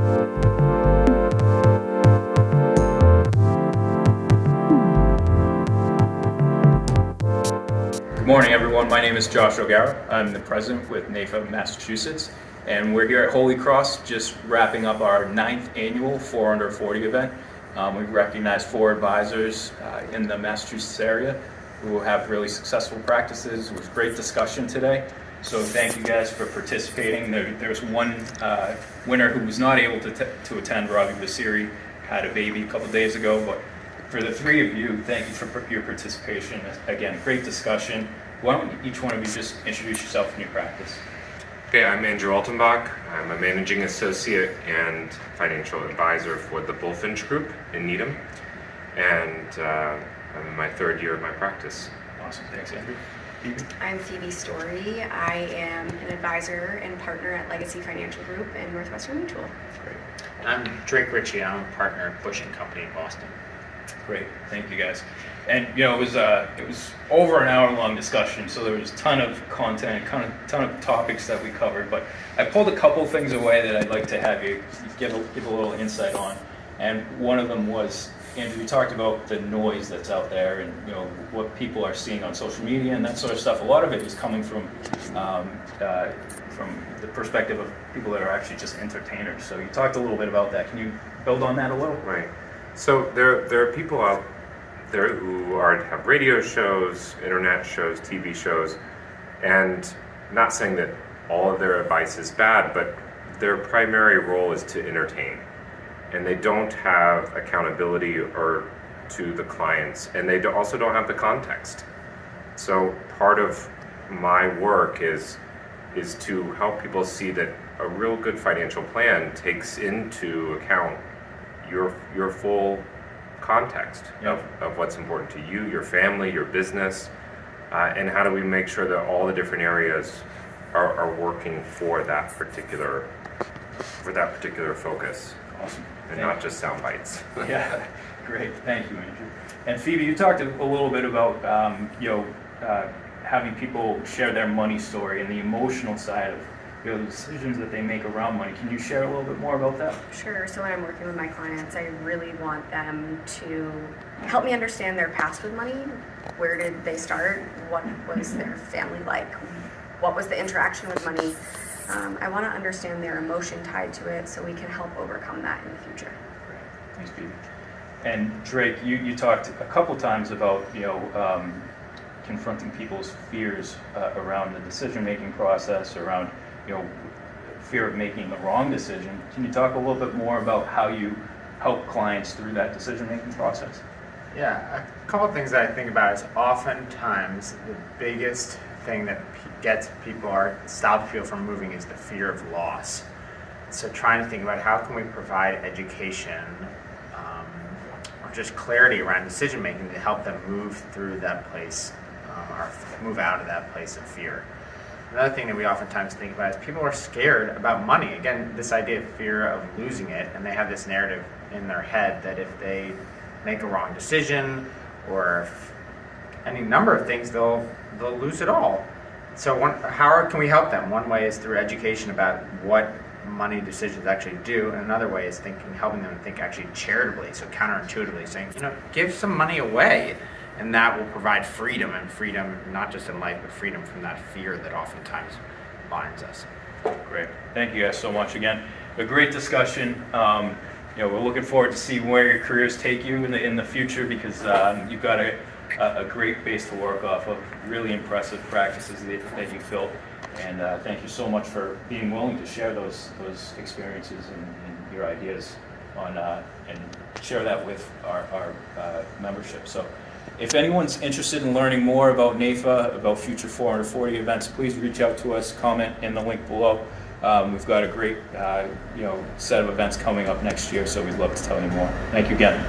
Good morning, everyone. My name is Josh O'Gara. I'm the president with NAIFA Massachusetts, and we're here at Holy Cross just wrapping up our 9th annual 4 Under 40 event. We've recognized 4 advisors in the Massachusetts area who have really successful practices. It was great discussion today, so thank you guys for participating. There's one winner who was not able to attend. Robbie Basiri had a baby a couple days ago, but for the 3 of you, thank you for your participation. Again, great discussion. Why don't each one of you just introduce yourself and your practice? Okay, I'm Andrew Altenbach. I'm a managing associate and financial advisor for the Bullfinch Group in Needham, and I'm in my 3rd year of my practice. Awesome, thanks, Andrew. Phoebe? I'm Phoebe Story. I am an advisor and partner at Legacy Financial Group and Northwestern Mutual. Great. I'm Richey. I'm a partner at Bush & Company in Boston. Great, thank you guys. And it was over an hour-long discussion, so there was a ton of content, ton of topics that we covered. But I pulled a couple things away that I'd like to have you give a little insight on. And one of them was, Andrew, you talked about the noise that's out there, and what people are seeing on social media and that sort of stuff. A lot of it is coming from the perspective of people that are actually just entertainers. So you talked a little bit about that. Can you build on that a little? Right. So there are people out there who have radio shows, internet shows, TV shows, and not saying that all of their advice is bad, but their primary role is to entertain, and they don't have accountability or to the clients, and they also don't have the context. So part of my work is to help people see that a real good financial plan takes into account your full context of what's important to you, your family, your business, and how do we make sure that all the different areas are working for that particular focus. Awesome. And not just sound bites. Yeah, great. Thank you, Andrew. And Phoebe, you talked a little bit about having people share their money story and the emotional side of the decisions that they make around money. Can you share a little bit more about that? Sure. So when I'm working with my clients, I really want them to help me understand their past with money. Where did they start? What was their family like? What was the interaction with money? I want to understand their emotion tied to it so we can help overcome that in the future. Great. Thanks, Phoebe. And Drake, you talked a couple times about confronting people's fears around the decision-making process, around fear of making the wrong decision. Can you talk a little bit more about how you help clients through that decision-making process? Yeah, a couple of things that I think about is oftentimes the biggest thing that gets people stops people from moving is the fear of loss. So trying to think about how can we provide education or just clarity around decision making to help them move through that place or move out of that place of fear. Another thing that we oftentimes think about is people are scared about money. Again, this idea of fear of losing it, and they have this narrative in their head that if they make a wrong decision or any number of things, they'll lose it all. So how can we help them? One way is through education about what money decisions actually do, and another way is helping them think actually charitably, so counterintuitively saying, give some money away. And that will provide freedom, and freedom not just in life, but freedom from that fear that oftentimes binds us. Great. Thank you guys so much again. A great discussion. We're looking forward to see where your careers take you in the future, because you've got a great base to work off of. Really impressive practices that you've built. And thank you so much for being willing to share those experiences and your ideas and share that with our membership. So, if anyone's interested in learning more about NAIFA, about future 4 Under 40 events, please reach out to us, comment in the link below. We've got a great set of events coming up next year, so we'd love to tell you more. Thank you again.